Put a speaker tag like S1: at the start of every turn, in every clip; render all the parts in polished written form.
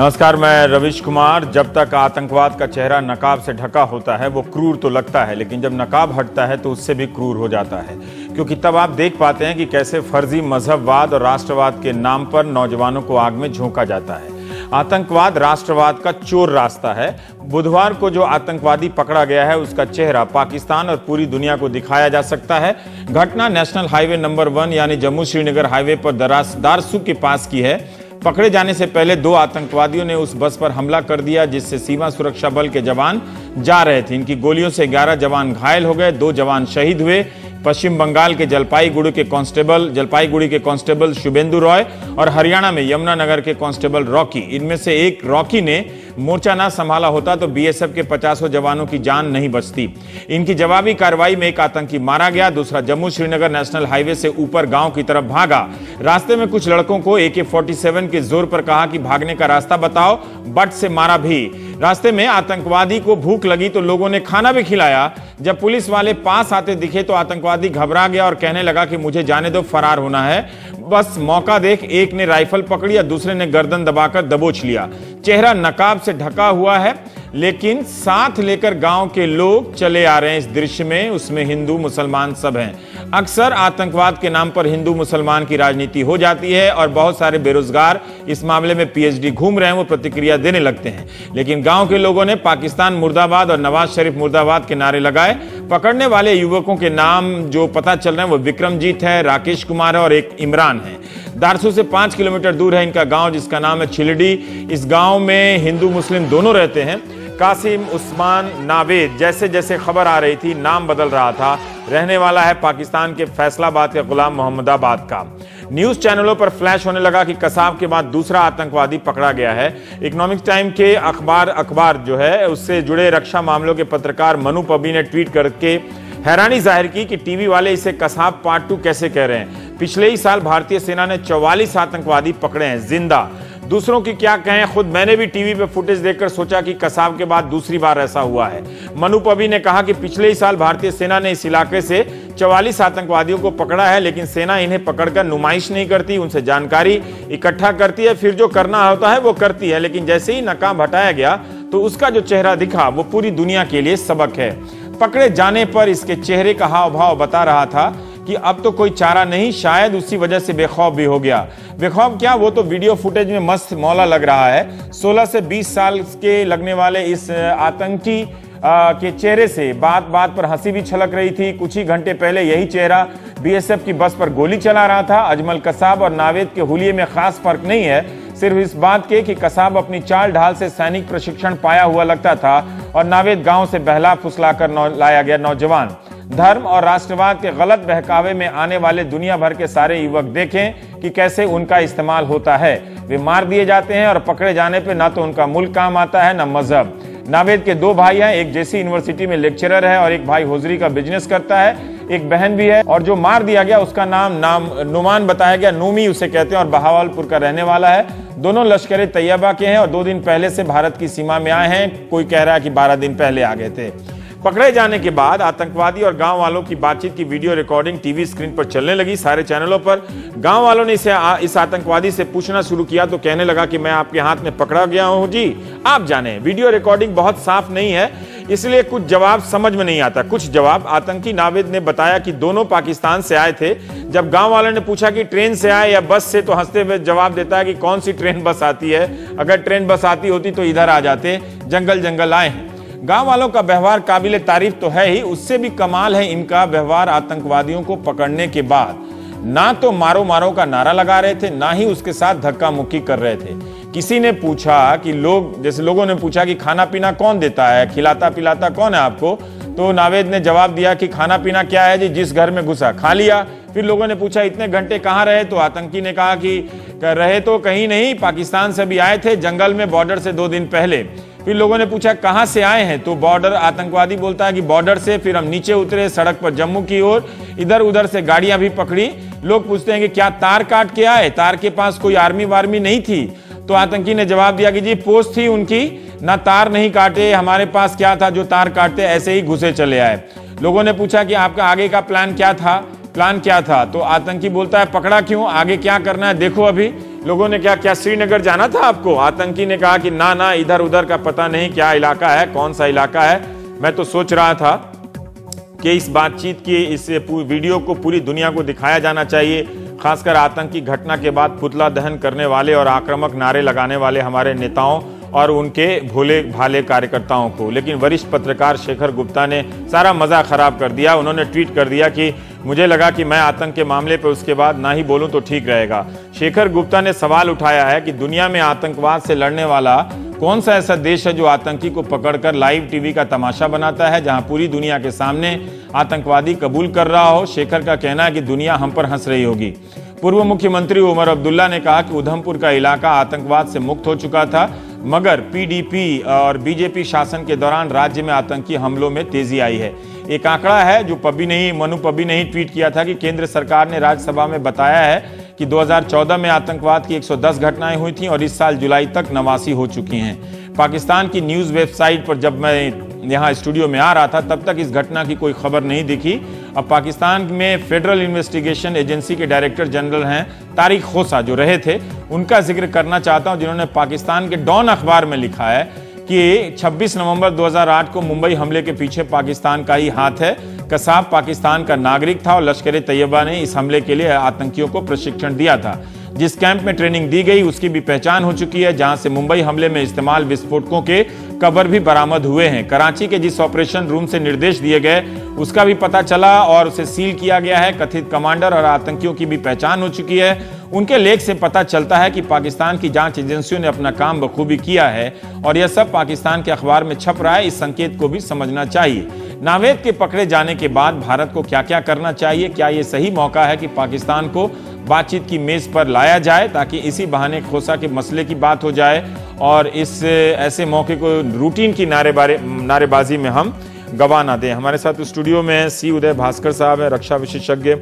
S1: नमस्कार, मैं रविश कुमार। जब तक आतंकवाद का चेहरा नकाब से ढका होता है वो क्रूर तो लगता है, लेकिन जब नकाब हटता है तो उससे भी क्रूर हो जाता है, क्योंकि तब आप देख पाते हैं कि कैसे फर्जी मजहबवाद और राष्ट्रवाद के नाम पर नौजवानों को आग में झोंका जाता है। आतंकवाद राष्ट्रवाद का चोर रास्ता है। बुधवार को जो आतंकवादी पकड़ा गया है उसका चेहरा पाकिस्तान और पूरी दुनिया को दिखाया जा सकता है। घटना नेशनल हाईवे नंबर 1 यानी जम्मू श्रीनगर हाईवे पर दारसू के पास की है। पकड़े जाने से पहले 2 आतंकवादियों ने उस बस पर हमला कर दिया जिससे सीमा सुरक्षा बल के जवान जा रहे थे। इनकी गोलियों से 11 जवान घायल हो गए, 2 जवान शहीद हुए। पश्चिम बंगाल के जलपाईगुड़ी के कांस्टेबल शुभेंदु रॉय और हरियाणा में यमुनानगर के कांस्टेबल रॉकी, इनमें से एक रॉकी ने मोर्चा ना संभाला होता तो बीएसएफ के 50 जवानों की जान नहीं बचती। इनकी जवाबी कार्रवाई में एक आतंकी मारा गया, दूसरा जम्मू श्रीनगर नेशनल हाईवे से ऊपर गांव की तरफ भागा। रास्ते में कुछ लड़कों को AK-47 के जोर पर कहा कि भागने का रास्ता बताओ, बट से मारा भी। रास्ते में आतंकवादी को भूख लगी तो लोगों ने खाना भी खिलाया। जब पुलिस वाले पास आते दिखे तो आतंकवादी घबरा गया और कहने लगा कि मुझे जाने दो, फरार होना है। बस मौका देख एक ने राइफल पकड़ी और दूसरे ने गर्दन दबाकर दबोच लिया। चेहरा नकाब से ढका हुआ है, लेकिन साथ लेकर गांव के लोग चले आ रहे हैं। इस दृश्य में उसमें हिंदू मुसलमान सब हैं। अक्सर आतंकवाद के नाम पर हिंदू मुसलमान की राजनीति हो जाती है और बहुत सारे बेरोजगार इस मामले में PhD घूम रहे हैं, वो प्रतिक्रिया देने लगते हैं। लेकिन गांव के लोगों ने पाकिस्तान मुर्दाबाद और नवाज शरीफ मुर्दाबाद के नारे लगाए। पकड़ने वाले युवकों के नाम जो पता चल रहे हैं वो विक्रमजीत है, राकेश कुमार है और एक इमरान है। दारसू से 5 किलोमीटर दूर है इनका गांव, जिसका नाम है छिलडी। इस गांव में हिंदू मुस्लिम दोनों रहते हैं। कासिम उस्मान नावेद, जैसे जैसे खबर आ रही थी नाम बदल रहा था। रहने वाला है पाकिस्तान के फैसलाबाद के गुलाम मोहम्मदाबाद का। न्यूज चैनलों पर फ्लैश होने लगा कि कसाब के बाद दूसरा आतंकवादी पकड़ा गया है। इकोनॉमिक टाइम के अखबार जो है उससे जुड़े रक्षा मामलों के पत्रकार मनु पबी ने ट्वीट करके हैरानी जाहिर की कि टीवी वाले इसे कसाब पार्ट 2 कैसे कह रहे हैं। पिछले ही साल भारतीय सेना ने 44 आतंकवादी पकड़े हैं जिंदा। दूसरों की क्या कहें, खुद मैंने भी टीवी पे फुटेज देखकर सोचा कि कसाब के बाद दूसरी बार ऐसा हुआ है। मनु पबी ने कहा कि पिछले ही साल भारतीय सेना ने इस इलाके से 44 आतंकवादियों को पकड़ा है, लेकिन सेना इन्हें पकड़कर नुमाइश नहीं करती, उनसे जानकारी इकट्ठा करती है, फिर जो करना होता है वो करती है। लेकिन जैसे ही नकाब हटाया गया तो उसका जो चेहरा दिखा वो पूरी दुनिया के लिए सबक है। पकड़े जाने पर इसके चेहरे का हाव भाव बता रहा था कि अब तो कोई चारा नहीं, शायद उसी वजह से बेखौफ भी हो गया। बेखौफ क्या, वो तो वीडियो फुटेज में मस्त मौला लग रहा है। 16 से 20 साल के लगने वाले इस आतंकी के चेहरे से बात बात पर हंसी भी छलक रही थी। कुछ ही घंटे पहले यही चेहरा BSF की बस पर गोली चला रहा था। अजमल कसाब और नावेद के हुलिये में खास फर्क नहीं है, सिर्फ इस बात के कि कसाब अपनी चाल ढाल से सैनिक प्रशिक्षण पाया हुआ लगता था और नावेद गांव से बहला फुसलाकर लाया गया नौजवान। धर्म और राष्ट्रवाद के गलत बहकावे में आने वाले दुनिया भर के सारे युवक देखें कि कैसे उनका इस्तेमाल होता है। वे मार दिए जाते हैं और पकड़े जाने पे ना तो उनका मुल्क काम आता है ना मजहब। नावेद के 2 भाई हैं, एक जेसी यूनिवर्सिटी में लेक्चरर है और एक भाई होजरी का बिजनेस करता है। एक बहन भी है और जो मार दिया गया उसका नाम नुमान बताया गया, नूमी उसे कहते हैं और बहावलपुर का रहने वाला है। दोनों लश्कर तैयबा के हैं और 2 दिन पहले से भारत की सीमा में आए हैं। कोई कह रहा है कि 12 दिन पहले आ गए थे। पकड़े जाने के बाद आतंकवादी और गांव वालों की बातचीत की वीडियो रिकॉर्डिंग टीवी स्क्रीन पर चलने लगी सारे चैनलों पर। गांव वालों ने इस आतंकवादी से पूछना शुरू किया तो कहने लगा कि मैं आपके हाथ में पकड़ा गया हूं जी, आप जाने। वीडियो रिकॉर्डिंग बहुत साफ नहीं है, इसलिए कुछ जवाब समझ में नहीं आता। कुछ जवाब आतंकी नावेद ने बताया कि दोनों पाकिस्तान से आए थे। जब गांव वालों ने पूछा कि ट्रेन से आए या बस से, तो हंसते हुए जवाब देता है कि कौन सी ट्रेन बस आती है, अगर ट्रेन बस आती होती तो इधर आ जाते, जंगल जंगल आए हैं। गांव वालों का व्यवहार काबिले तारीफ तो है ही, उससे भी कमाल है इनका व्यवहार आतंकवादियों को पकड़ने के बाद। ना तो मारो मारो का नारा लगा रहे थे, ना ही उसके साथ धक्का मुक्की कर रहे थे। किसी ने पूछा कि लोगों ने पूछा कि खाना पीना कौन देता है, खिलाता पिलाता कौन है आपको, तो नावेद ने जवाब दिया कि खाना पीना क्या है जी, जिस घर में घुसा खा लिया। फिर लोगों ने पूछा इतने घंटे कहाँ रहे, तो आतंकी ने कहा कि रहे तो कहीं नहीं, पाकिस्तान से भी आए थे, जंगल में बॉर्डर से 2 दिन पहले। फिर लोगों ने पूछा कहां से आए हैं, तो आतंकवादी बोलता है कि बॉर्डर से। फिर हम नीचे उतरे सड़क पर जम्मू की ओर, इधर उधर से गाड़ियां भी पकड़ी। लोग पूछते हैं कि क्या तार काट के आए, तार के पास कोई आर्मी वार्मी नहीं थी, तो आतंकी ने जवाब दिया कि जी पोस्ट थी उनकी, ना तार नहीं काटे, हमारे पास क्या था जो तार काटते, ऐसे ही घुसे चले आए। लोगों ने पूछा कि आपका आगे का प्लान क्या था, तो आतंकी बोलता है पकड़ा क्यों, आगे क्या करना है देखो अभी। लोगों ने क्या क्या श्रीनगर जाना था आपको? आतंकी ने कहा कि ना ना, इधर उधर का पता नहीं क्या इलाका है, कौन सा इलाका है। मैं तो सोच रहा था कि इस बातचीत की, इस वीडियो को पूरी दुनिया को दिखाया जाना चाहिए, खासकर आतंकी घटना के बाद पुतला दहन करने वाले और आक्रामक नारे लगाने वाले हमारे नेताओं और उनके भोले भाले कार्यकर्ताओं को। लेकिन वरिष्ठ पत्रकार शेखर गुप्ता ने सारा मजा खराब कर दिया। उन्होंने ट्वीट कर दिया कि मुझे लगा कि मैं आतंक के मामले पर उसके बाद ना ही बोलूं तो ठीक रहेगा। शेखर गुप्ता ने सवाल उठाया है कि दुनिया में आतंकवाद से लड़ने वाला कौन सा ऐसा देश है जो आतंकी को पकड़कर लाइव टीवी का तमाशा बनाता है, जहां पूरी दुनिया के सामने आतंकवादी कबूल कर रहा हो। शेखर का कहना है कि दुनिया हम पर हंस रही होगी। पूर्व मुख्यमंत्री उमर अब्दुल्ला ने कहा कि उधमपुर का इलाका आतंकवाद से मुक्त हो चुका था, मगर पीडीपी और बीजेपी शासन के दौरान राज्य में आतंकी हमलों में तेजी आई है। एक आंकड़ा है जो मनु पब्बी ने ही ट्वीट किया था कि केंद्र सरकार ने राज्यसभा में बताया है कि 2014 में आतंकवाद की 110 घटनाएं हुई थी और इस साल जुलाई तक 89 हो चुकी हैं। पाकिस्तान की न्यूज़ वेबसाइट पर जब मैं यहाँ स्टूडियो में आ रहा था तब तक इस घटना की कोई खबर नहीं दिखी। अब पाकिस्तान में फेडरल इन्वेस्टिगेशन एजेंसी के डायरेक्टर जनरल हैं तारिक खोसा, जो रहे थे, उनका जिक्र करना चाहता हूं, जिन्होंने पाकिस्तान के डॉन अखबार में लिखा है कि 26 नवंबर 2008 को मुंबई हमले के पीछे पाकिस्तान का ही हाथ है। कसाब पाकिस्तान का नागरिक था और लश्कर तैयबा ने इस हमले के लिए आतंकियों को प्रशिक्षण दिया था। जिस कैंप में ट्रेनिंग दी गई उसकी भी पहचान हो चुकी है, जहां से मुंबई हमले में इस्तेमाल विस्फोटकों के कवर भी बरामद हुए हैं। कराची के जिस ऑपरेशन रूम से निर्देश दिए गए उसका भी पता चला और उसे सील किया गया है। कथित कमांडर और आतंकियों की भी पहचान हो चुकी है। उनके लेख से पता चलता है कि पाकिस्तान की जांच एजेंसियों ने अपना काम बखूबी किया है और यह सब पाकिस्तान के अखबार में छप रहा है। इस संकेत को भी समझना चाहिए। नावेद के पकड़े जाने के बाद भारत को क्या क्या करना चाहिए? क्या यह सही मौका है कि पाकिस्तान को बातचीत की मेज पर लाया जाए ताकि इसी बहाने खोसा के मसले की बात हो जाए और इस ऐसे मौके को रूटीन की नारेबाजी में हम गवा ना दें? हमारे साथ स्टूडियो में सी उदय भास्कर साहब हैं, रक्षा विशेषज्ञ,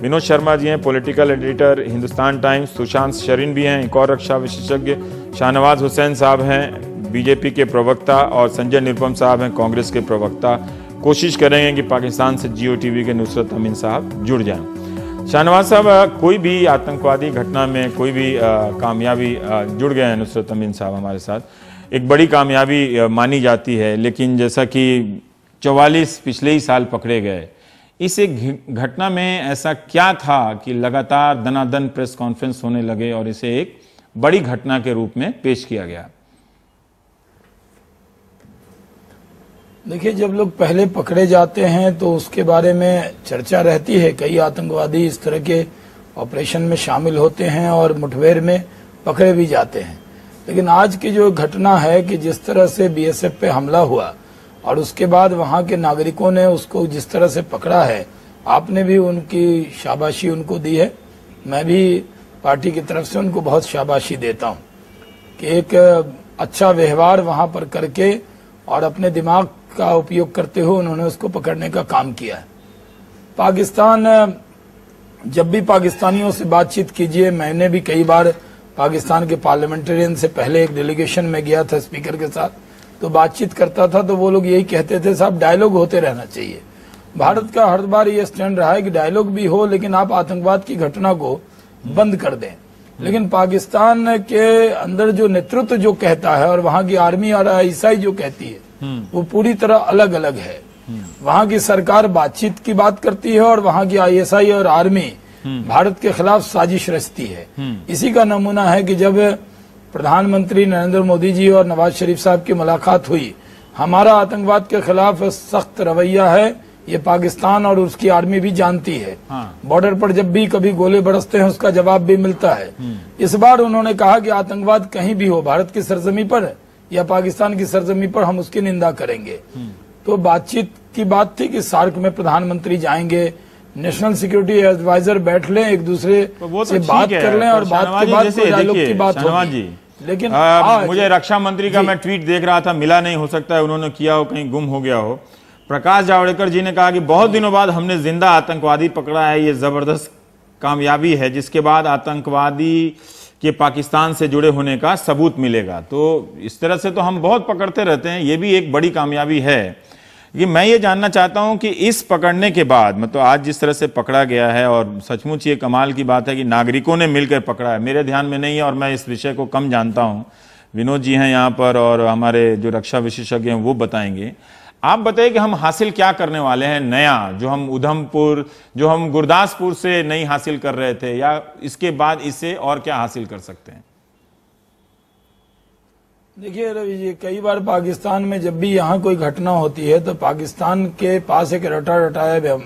S1: विनोद शर्मा जी हैं, political editor Hindustan Times, Sushant Sareen भी हैं, एक और रक्षा विशेषज्ञ, शाहनवाज हुसैन साहब हैं बीजेपी के प्रवक्ता, और संजय निरुपम साहब हैं कांग्रेस के प्रवक्ता। कोशिश करेंगे कि पाकिस्तान से जियो टीवी के नुसरत अमीन साहब जुड़ जाएं। शाहनवाज साहब, कोई भी आतंकवादी घटना में कोई भी कामयाबी, जुड़ गए हैं नुसरत अमीन साहब हमारे साथ, एक बड़ी कामयाबी मानी जाती है, लेकिन जैसा कि 44 पिछले ही साल पकड़े गए, इस एक घटना में ऐसा क्या था कि लगातार दनादन प्रेस कॉन्फ्रेंस होने लगे और इसे एक बड़ी घटना के रूप में पेश किया गया?
S2: देखिए, जब लोग पहले पकड़े जाते हैं तो उसके बारे में चर्चा रहती है। कई आतंकवादी इस तरह के ऑपरेशन में शामिल होते हैं और मुठभेड़ में पकड़े भी जाते हैं। लेकिन आज की जो घटना है कि जिस तरह से बीएसएफ पे हमला हुआ और उसके बाद वहां के नागरिकों ने उसको जिस तरह से पकड़ा है, आपने भी उनकी शाबाशी उनको दी है। मैं भी पार्टी की तरफ से उनको बहुत शाबाशी देता हूं कि एक अच्छा व्यवहार वहां पर करके और अपने दिमाग का उपयोग करते हुए उन्होंने उसको पकड़ने का काम किया है। पाकिस्तान, जब भी पाकिस्तानियों से बातचीत कीजिए, मैंने भी कई बार पाकिस्तान के पार्लियामेंटेरियन से पहले एक डेलीगेशन में गया था स्पीकर के साथ, तो बातचीत करता था तो वो लोग यही कहते थे, साहब डायलॉग होते रहना चाहिए। भारत का हर बार ये स्टैंड रहा है कि डायलॉग भी हो लेकिन आप आतंकवाद की घटना को बंद कर दें। लेकिन पाकिस्तान के अंदर जो नेतृत्व जो कहता है और वहां की आर्मी और आईएसआई जो कहती है वो पूरी तरह अलग अलग है। वहां की सरकार बातचीत की बात करती है और वहां की आईएसआई और आर्मी भारत के खिलाफ साजिश रचती है। इसी का नमूना है कि जब प्रधानमंत्री नरेंद्र मोदी जी और नवाज शरीफ साहब की मुलाकात हुई, हमारा आतंकवाद के खिलाफ सख्त रवैया है, ये पाकिस्तान और उसकी आर्मी भी जानती है। बॉर्डर पर जब भी कभी गोले बरसते हैं उसका जवाब भी मिलता है। इस बार उन्होंने कहा कि आतंकवाद कहीं भी हो, भारत की सरजमी पर या पाकिस्तान की सरजमी पर, हम उसकी निंदा करेंगे। तो बातचीत की बात थी कि सार्क में प्रधानमंत्री जाएंगे, नेशनल सिक्योरिटी एडवाइजर बैठ लें, एक दूसरे से बात कर लें और बात के बाद डायलॉग की बात होगी। लेकिन
S1: मुझे रक्षा मंत्री का मैं ट्वीट देख रहा था, मिला नहीं, हो सकता है उन्होंने किया हो, कहीं गुम हो गया हो। प्रकाश जावड़ेकर जी ने कहा कि बहुत दिनों बाद हमने जिंदा आतंकवादी पकड़ा है, ये जबरदस्त कामयाबी है, जिसके बाद आतंकवादी के पाकिस्तान से जुड़े होने का सबूत मिलेगा। तो इस तरह से तो हम बहुत पकड़ते रहते हैं, ये भी एक बड़ी कामयाबी है। कि मैं ये जानना चाहता हूं कि इस पकड़ने के बाद मतलब आज जिस तरह से पकड़ा गया है, और सचमुच ये कमाल की बात है कि नागरिकों ने मिलकर पकड़ा है, मेरे ध्यान में नहीं है और मैं इस विषय को कम जानता हूं। विनोद जी हैं यहाँ पर और हमारे जो रक्षा विशेषज्ञ हैं वो बताएंगे। आप बताइए कि हम हासिल क्या करने वाले हैं नया, जो हम उधमपुर, जो हम गुरदासपुर से नहीं हासिल कर रहे थे, या इसके बाद इससे और क्या हासिल कर सकते हैं?
S2: देखिए रवि जी, कई बार पाकिस्तान में जब भी यहाँ कोई घटना होती है तो पाकिस्तान के पास एक रटा रटाया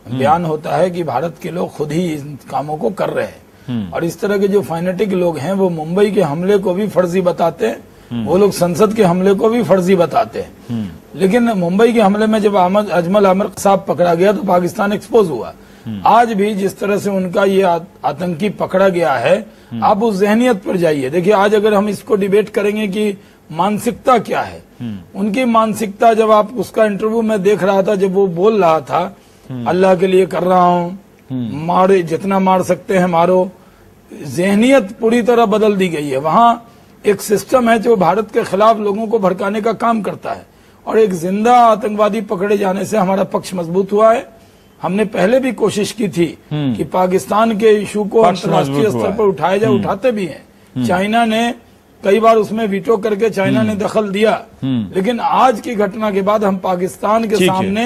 S2: बयान होता है कि भारत के लोग खुद ही इन कामों को कर रहे हैं। और इस तरह के जो फाइनेटिक लोग हैं वो मुंबई के हमले को भी फर्जी बताते हैं, वो लोग संसद के हमले को भी फर्जी बताते हैं। लेकिन मुंबई के हमले में जब अजमल आमिर साहब पकड़ा गया तो पाकिस्तान एक्सपोज हुआ। आज भी जिस तरह से उनका ये आतंकी पकड़ा गया है, आप उस जहनियत पर जाइए। देखिए आज अगर हम इसको डिबेट करेंगे कि मानसिकता क्या है, उनकी मानसिकता, जब आप उसका इंटरव्यू में देख रहा था, जब वो बोल रहा था अल्लाह के लिए कर रहा हूँ, मारे जितना मार सकते हैं मारो, जहनियत पूरी तरह बदल दी गई है। वहां एक सिस्टम है जो भारत के खिलाफ लोगों को भड़काने का काम करता है, और एक जिंदा आतंकवादी पकड़े जाने से हमारा पक्ष मजबूत हुआ है। हमने पहले भी कोशिश की थी कि पाकिस्तान के इशू को अंतर्राष्ट्रीय स्तर पर उठाया जाए, उठाते भी हैं। चाइना ने कई बार उसमें वीटो करके चाइना ने दखल दिया, लेकिन आज की घटना के बाद हम पाकिस्तान के सामने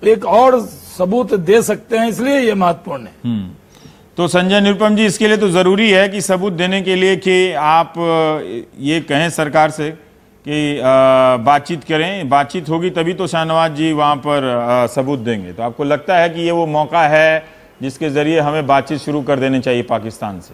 S2: एक और सबूत दे सकते हैं, इसलिए ये महत्वपूर्ण है।
S1: तो संजय निरुपम जी, इसके लिए तो जरूरी है कि सबूत देने के लिए कि आप ये कहें सरकार से कि बातचीत करें, बातचीत होगी तभी तो शाहनवाज जी वहां पर सबूत देंगे। तो आपको लगता है कि ये वो मौका है जिसके जरिए हमें बातचीत शुरू कर देनी चाहिए पाकिस्तान से?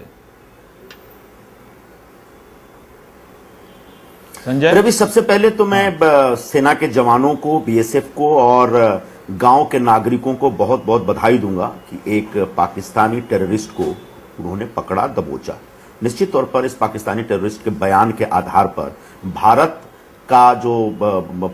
S1: संजय
S3: रवि, सबसे पहले तो मैं सेना के जवानों को, बीएसएफ को और गांव के नागरिकों को बहुत बहुत बधाई दूंगा कि एक पाकिस्तानी टेररिस्ट को उन्होंने पकड़ा, दबोचा। निश्चित तौर पर इस पाकिस्तानी टेररिस्ट के बयान के आधार पर भारत का जो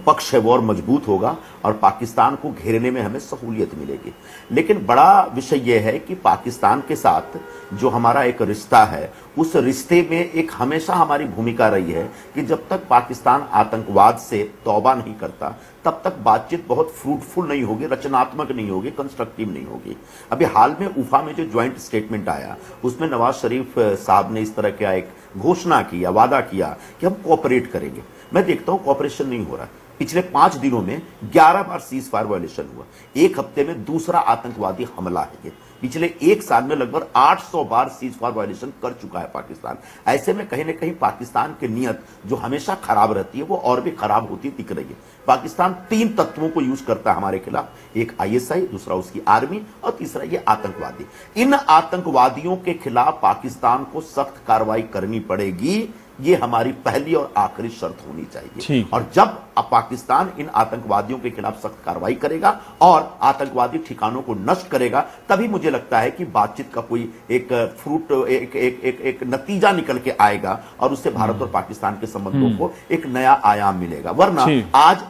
S3: पक्ष है वो और मजबूत होगा और पाकिस्तान को घेरने में हमें सहूलियत मिलेगी। लेकिन बड़ा विषय यह है कि पाकिस्तान के साथ जो हमारा एक रिश्ता है, उस रिश्ते में एक हमेशा हमारी भूमिका रही है कि जब तक पाकिस्तान आतंकवाद से तौबा नहीं करता तब तक बातचीत बहुत फ्रूटफुल नहीं होगी, रचनात्मक नहीं होगी, कंस्ट्रक्टिव नहीं होगी। अभी हाल में उफा में जो ज्वाइंट स्टेटमेंट आया उसमें नवाज शरीफ साहब ने इस तरह का एक घोषणा किया, वादा किया कि हम कोऑपरेट करेंगे। मैं देखता हूं कोऑपरेशन नहीं हो रहा। पिछले 5 दिनों में 11 बार सीज फायर वायलेशन हुआ, एक हफ्ते में दूसरा आतंकवादी हमला है। पिछले 1 साल में लगभग 800 बार सीज फायर वायलेशन कर चुका है पाकिस्तान। ऐसे में कहीं ना कहीं पाकिस्तान की नीयत जो हमेशा खराब रहती है वो और भी खराब होती दिख रही है। पाकिस्तान 3 तत्वों को यूज करता है हमारे खिलाफ, एक आईएसआई, दूसरा उसकी आर्मी और तीसरा ये आतंकवादी। इन आतंकवादियों के खिलाफ पाकिस्तान को सख्त कार्रवाई करनी पड़ेगी, ये हमारी पहली और आखिरी शर्त होनी चाहिए। और जब पाकिस्तान इन आतंकवादियों के खिलाफ सख्त कार्रवाई करेगा और आतंकवादी ठिकानों को नष्ट करेगा, तभी मुझे लगता है कि बातचीत का कोई एक फ्रूट, एक नतीजा निकल के आएगा और उससे भारत और पाकिस्तान के संबंधों को एक नया आयाम मिलेगा। वरना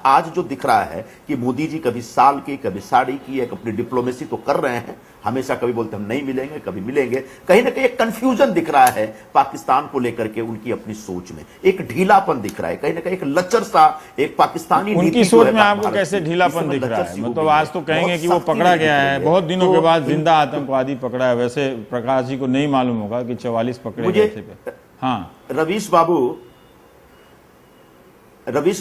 S3: आज जो दिख रहा है कि मोदी जी कभी साल की, कभी साड़ी की, एक अपनी डिप्लोमेसी तो कर रहे हैं, हमेशा कभी बोलते हम नहीं मिलेंगे, कभी मिलेंगे। कहीं ना कहीं एक कंफ्यूजन दिख रहा है पाकिस्तान को लेकर के, उनकी अपनी सोच में एक ढीलापन दिख रहा है, कहीं ना कहीं एक लचर सा एक पाकिस्तानी
S1: उनकी सोच में आपको कैसे ढीलापन दिख रहा है? मतलब आज तो कहेंगे कि वो पकड़ा गया है, बहुत दिनों के बाद जिंदा आतंकवादी पकड़ा है। वैसे प्रकाश जी को नहीं मालूम होगा कि 44 पकड़े गए थे। हाँ
S3: रवीश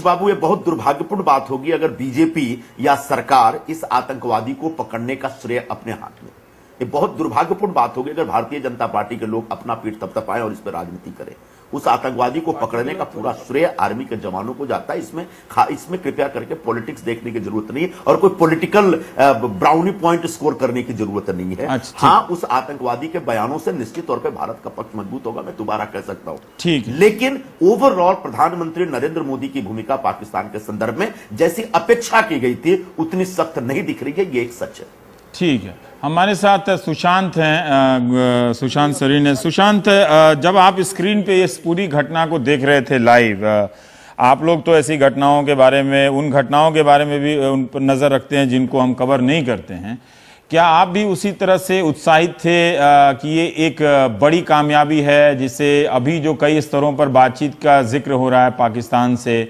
S3: बाबू, ये बहुत दुर्भाग्यपूर्ण बात होगी अगर बीजेपी या सरकार इस आतंकवादी को पकड़ने का श्रेय अपने हाथ में। ये बहुत दुर्भाग्यपूर्ण बात होगी अगर भारतीय जनता पार्टी के लोग अपना पीठ थपथपाएं और इस पर राजनीति करें। उस आतंकवादी को पकड़ने का पूरा श्रेय आर्मी के जवानों को जाता है। इसमें कृपया करके पॉलिटिक्स देखने की जरूरत नहीं और कोई पॉलिटिकल ब्राउनी पॉइंट स्कोर करने की जरूरत नहीं है। हाँ, उस आतंकवादी के बयानों से निश्चित तौर पर भारत का पक्ष मजबूत होगा, मैं दोबारा कह सकता हूं।
S1: ठीक,
S3: लेकिन ओवरऑल प्रधानमंत्री नरेंद्र मोदी की भूमिका पाकिस्तान के संदर्भ में जैसी अपेक्षा की गई थी उतनी सख्त नहीं दिख रही है, ये एक सच है।
S1: ठीक है, हमारे साथ सुशांत हैं, सुशांत सरीन है। सुशांत, जब आप स्क्रीन पे इस पूरी घटना को देख रहे थे लाइव, आप लोग तो ऐसी घटनाओं के बारे में, उन घटनाओं के बारे में भी उन पर नजर रखते हैं जिनको हम कवर नहीं करते हैं। क्या आप भी उसी तरह से उत्साहित थे कि ये एक बड़ी कामयाबी है जिससे अभी जो कई स्तरों पर बातचीत का जिक्र हो रहा है पाकिस्तान से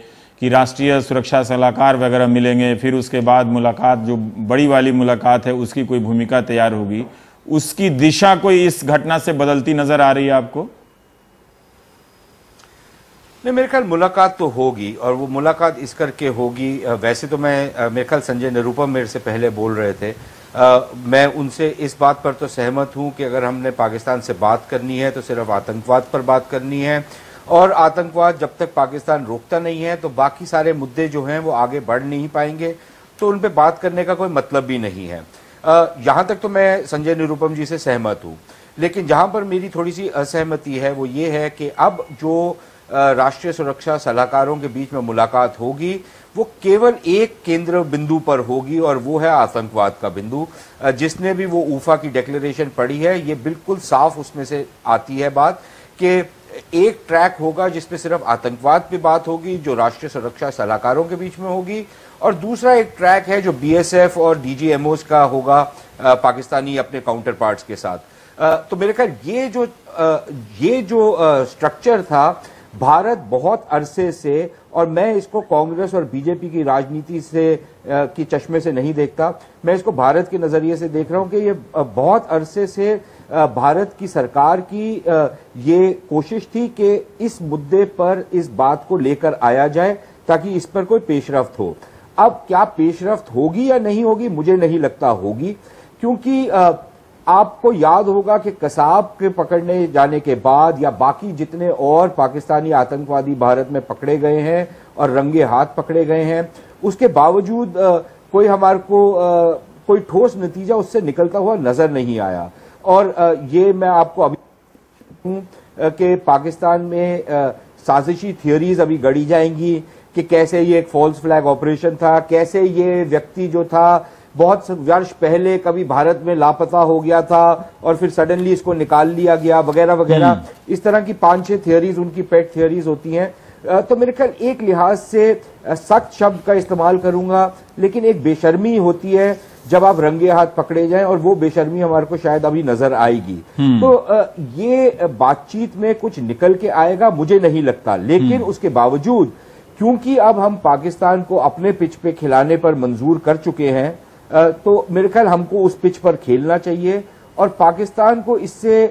S1: कि राष्ट्रीय सुरक्षा सलाहकार वगैरह मिलेंगे, फिर उसके बाद मुलाकात, जो बड़ी वाली मुलाकात है उसकी कोई भूमिका तैयार होगी, उसकी दिशा कोई इस घटना से बदलती नजर आ रही है आपको?
S4: नहीं, मेरे ख्याल मुलाकात तो होगी, और वो मुलाकात इस करके होगी। वैसे तो मैं, मेरे ख्याल संजय निरुपम मेरे से पहले बोल रहे थे, मैं उनसे इस बात पर तो सहमत हूं कि अगर हमने पाकिस्तान से बात करनी है तो सिर्फ आतंकवाद पर बात करनी है, और आतंकवाद जब तक पाकिस्तान रोकता नहीं है तो बाकी सारे मुद्दे जो हैं वो आगे बढ़ नहीं पाएंगे, तो उन पर बात करने का कोई मतलब भी नहीं है। यहां तक तो मैं संजय निरुपम जी से सहमत हूं, लेकिन जहां पर मेरी थोड़ी सी असहमति है वो ये है कि अब जो राष्ट्रीय सुरक्षा सलाहकारों के बीच में मुलाकात होगी वो केवल एक केंद्र बिंदु पर होगी, और वो है आतंकवाद का बिंदु। जिसने भी वो ऊफा की डिक्लेरेशन पढ़ी है, ये बिल्कुल साफ उसमें से आती है बात कि एक ट्रैक होगा जिसपे सिर्फ आतंकवाद पे बात होगी, जो राष्ट्रीय सुरक्षा सलाहकारों के बीच में होगी, और दूसरा एक ट्रैक है जो बीएसएफ और डीजीएमओस का होगा पाकिस्तानी अपने काउंटर पार्ट्स के साथ। तो मेरे ख्याल ये जो स्ट्रक्चर था, भारत बहुत अरसे से, और मैं इसको कांग्रेस और बीजेपी की राजनीति से की चश्मे से नहीं देखता, मैं इसको भारत के नजरिए से देख रहा हूं कि ये बहुत अरसे से भारत की सरकार की ये कोशिश थी कि इस मुद्दे पर इस बात को लेकर आया जाए ताकि इस पर कोई पेशरफ्त हो। अब क्या पेशरफ्त होगी या नहीं होगी, मुझे नहीं लगता होगी, क्योंकि आपको याद होगा कि कसाब के पकड़ने जाने के बाद या बाकी जितने और पाकिस्तानी आतंकवादी भारत में पकड़े गए हैं और रंगे हाथ पकड़े गए हैं, उसके बावजूद कोई हमारे को कोई ठोस नतीजा उससे निकलता हुआ नजर नहीं आया। और ये मैं आपको अभी कि पाकिस्तान में साजिशी थियोरीज अभी गढ़ी जाएंगी कि कैसे ये एक फॉल्स फ्लैग ऑपरेशन था, कैसे ये व्यक्ति जो था बहुत वर्ष पहले कभी भारत में लापता हो गया था और फिर सडनली इसको निकाल लिया गया, वगैरह वगैरह। इस तरह की 5-6 थियोरीज उनकी पेट थियोरीज होती हैं। तो मेरे ख्याल एक लिहाज से सख्त शब्द का इस्तेमाल करूंगा, लेकिन एक बेशर्मी होती है जब आप रंगे हाथ पकड़े जाएं, और वो बेशर्मी हमारे को शायद अभी नजर आएगी। तो ये बातचीत में कुछ निकल के आएगा मुझे नहीं लगता, लेकिन उसके बावजूद क्योंकि अब हम पाकिस्तान को अपने पिच पे खिलाने पर मंजूर कर चुके हैं, तो मेरे ख्याल हमको उस पिच पर खेलना चाहिए और पाकिस्तान को इससे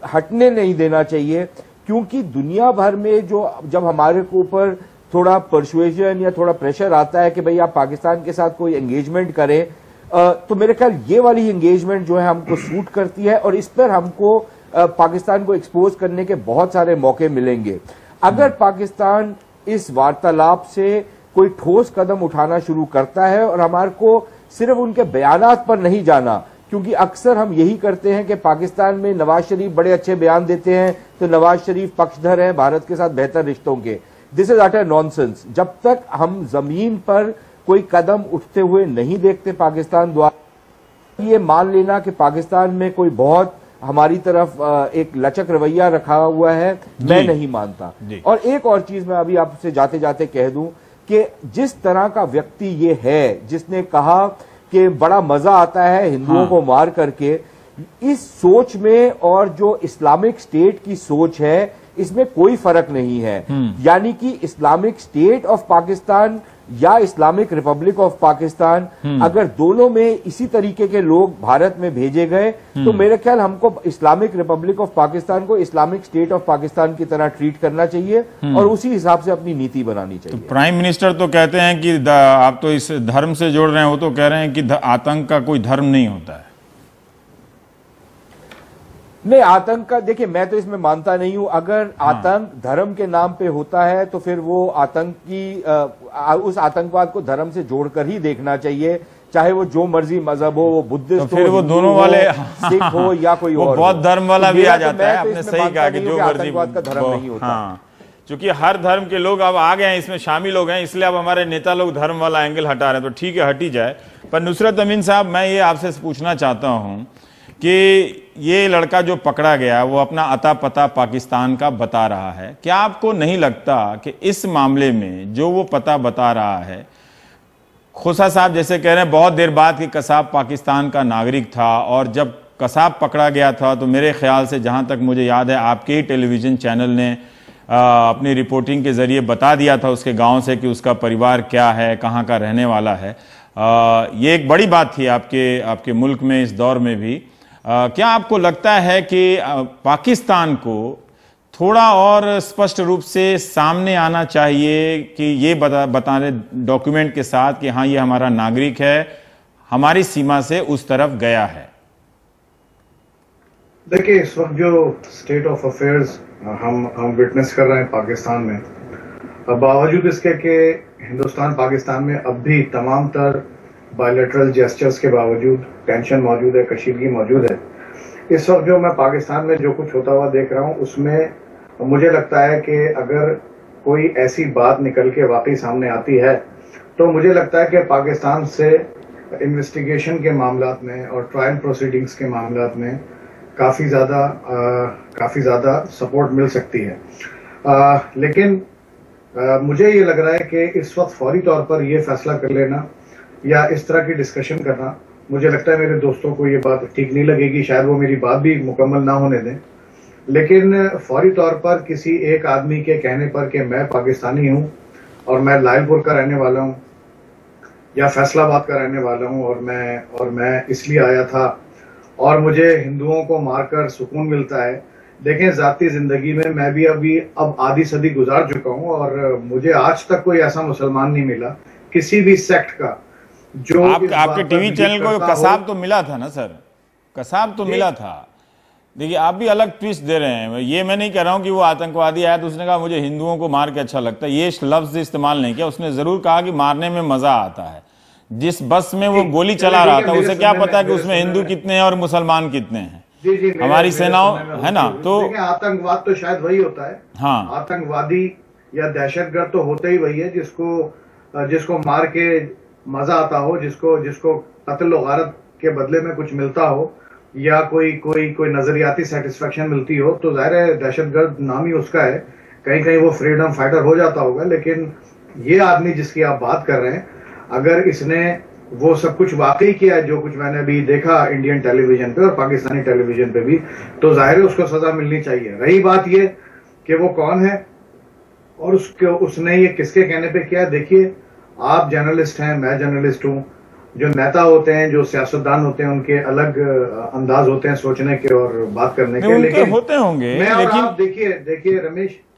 S4: हटने नहीं देना चाहिए, क्योंकि दुनिया भर में जो जब हमारे ऊपर थोड़ा परसुएशन या थोड़ा प्रेशर आता है कि भाई आप पाकिस्तान के साथ कोई एंगेजमेंट करें, तो मेरे ख्याल ये वाली एंगेजमेंट जो है हमको सूट करती है और इस पर हमको पाकिस्तान को एक्सपोज करने के बहुत सारे मौके मिलेंगे। अगर पाकिस्तान इस वार्तालाप से कोई ठोस कदम उठाना शुरू करता है और हमारे को सिर्फ उनके बयानात पर नहीं जाना, क्योंकि अक्सर हम यही करते हैं कि पाकिस्तान में नवाज शरीफ बड़े अच्छे बयान देते हैं तो नवाज शरीफ पक्षधर हैं भारत के साथ बेहतर रिश्तों के। This is utter nonsense. जब तक हम जमीन पर कोई कदम उठते हुए नहीं देखते पाकिस्तान द्वारा, ये मान लेना कि पाकिस्तान में कोई बहुत हमारी तरफ एक लचक रवैया रखा हुआ है, मैं नहीं मानता। और एक और चीज मैं अभी आपसे जाते जाते कह दूं कि जिस तरह का व्यक्ति ये है जिसने कहा कि बड़ा मजा आता है हिंदुओं को मार करके, इस सोच में और जो इस्लामिक स्टेट की सोच है इसमें कोई फर्क नहीं है। यानी कि इस्लामिक स्टेट ऑफ पाकिस्तान या इस्लामिक रिपब्लिक ऑफ पाकिस्तान, अगर दोनों में इसी तरीके के लोग भारत में भेजे गए तो मेरे ख्याल हमको इस्लामिक रिपब्लिक ऑफ पाकिस्तान को इस्लामिक स्टेट ऑफ पाकिस्तान की तरह ट्रीट करना चाहिए और उसी हिसाब से अपनी नीति बनानी चाहिए।
S1: तो प्राइम मिनिस्टर तो कहते हैं कि आप तो इस धर्म से जोड़ रहे हैं, वो तो कह रहे हैं कि आतंक का कोई धर्म नहीं होता है।
S4: नहीं, आतंक का देखिए मैं तो इसमें मानता नहीं हूं। अगर आतंक धर्म के नाम पे होता है तो फिर वो उस आतंकवाद को धर्म से जोड़कर ही देखना चाहिए, चाहे वो जो मर्जी मजहब हो, वो बुद्धिस्ट
S1: तो फिर वो दोनों वाले
S4: सिख हो या कोई और
S1: बहुत धर्म वाला भी आ जाता है। आपने सही कहा कि जो मर्जी
S4: आतंकवाद का धर्म नहीं होता।
S1: क्योंकि हर धर्म के लोग अब आ गए हैं, इसमें शामिल हो गए हैं, इसलिए अब हमारे नेता लोग धर्म वाला एंगल हटा रहे हैं। तो ठीक है, हटी जाए। पर नुसरत अमीन साहब, मैं ये आपसे पूछना चाहता हूं कि ये लड़का जो पकड़ा गया वो अपना अता पता पाकिस्तान का बता रहा है। क्या आपको नहीं लगता कि इस मामले में जो वो पता बता रहा है, खोसा साहब जैसे कह रहे हैं बहुत देर बाद कि कसाब पाकिस्तान का नागरिक था, और जब कसाब पकड़ा गया था तो मेरे ख्याल से, जहां तक मुझे याद है, आपके ही टेलीविजन चैनल ने अपनी रिपोर्टिंग के जरिए बता दिया था उसके गांव से कि उसका परिवार क्या है, कहाँ का रहने वाला है। ये एक बड़ी बात थी आपके मुल्क में इस दौर में भी। क्या आपको लगता है कि पाकिस्तान को थोड़ा और स्पष्ट रूप से सामने आना चाहिए कि ये बताने डॉक्यूमेंट के साथ कि हाँ ये हमारा नागरिक है, हमारी सीमा से उस तरफ गया है?
S5: देखिए, इस वक्त जो स्टेट ऑफ अफेयर्स हम विटनेस कर रहे हैं पाकिस्तान में, बावजूद इसके कि हिंदुस्तान पाकिस्तान में अब भी तमाम तर बायलैटरल जेस्चर्स के बावजूद टेंशन मौजूद है, कशीदगी मौजूद है। इस वक्त जो मैं पाकिस्तान में जो कुछ होता हुआ देख रहा हूं, उसमें मुझे लगता है कि अगर कोई ऐसी बात निकल के वाकई सामने आती है तो मुझे लगता है कि पाकिस्तान से इन्वेस्टिगेशन के मामलात में और ट्रायल प्रोसीडिंग्स के मामलात में काफी ज्यादा सपोर्ट मिल सकती है। लेकिन मुझे ये लग रहा है कि इस वक्त फौरी तौर पर यह फैसला कर लेना या इस तरह की डिस्कशन करना, मुझे लगता है मेरे दोस्तों को ये बात ठीक नहीं लगेगी, शायद वो मेरी बात भी मुकम्मल ना होने दें। लेकिन फौरी तौर पर किसी एक आदमी के कहने पर कि मैं पाकिस्तानी हूं और मैं लायलपुर का रहने वाला हूं या फैसलाबाद का रहने वाला हूं और मैं इसलिए आया था और मुझे हिंदुओं को मारकर सुकून मिलता है। देखें, जाती जिंदगी में मैं भी अब आधी सदी गुजार चुका हूं और मुझे आज तक कोई ऐसा मुसलमान नहीं मिला किसी भी सेक्ट का जो
S1: आपके टीवी चैनल को कसाब तो मिला था ना सर, कसाब तो मिला था। देखिए, आप भी अलग ट्विस्ट दे रहे हैं। ये मैं नहीं कह रहा हूं कि वो आतंकवादी आया तो उसने कहा मुझे हिंदुओं को मार के अच्छा लगता है, ये लफ्ज इस्तेमाल नहीं किया। उसने जरूर कहा कि मारने में मजा आता है। जिस बस में वो गोली चला रहा था उसे क्या पता है कि उसमें हिंदू कितने हैं और मुसलमान कितने हैं? हमारी सेनाओं, है ना? तो
S5: आतंकवाद तो शायद वही होता है।
S1: हाँ,
S5: आतंकवादी या दहशतगर्द तो होते ही वही है जिसको मार के मजा आता हो, जिसको कत्ल और गारत के बदले में कुछ मिलता हो या कोई नजरियाती सेटिस्फेक्शन मिलती हो, तो जाहिर है दहशतगर्द नाम ही उसका है। कहीं वो फ्रीडम फाइटर हो जाता होगा। लेकिन ये आदमी जिसकी आप बात कर रहे हैं, अगर इसने वो सब कुछ वाकई किया है जो कुछ मैंने अभी देखा इंडियन टेलीविजन पे और पाकिस्तानी टेलीविजन पे भी, तो जाहिर है उसको सजा मिलनी चाहिए। रही बात ये कि वो कौन है और उसने ये किसके कहने पे किया, देखिए आप जर्नलिस्ट हैं, मैं जर्नलिस्ट हूं। जो नेता होते हैं, जो सियासतदान होते हैं, उनके अलग अंदाज होते हैं सोचने के और बात करने के।
S1: लेकिन होते होंगे,
S5: मैं और आप देखिए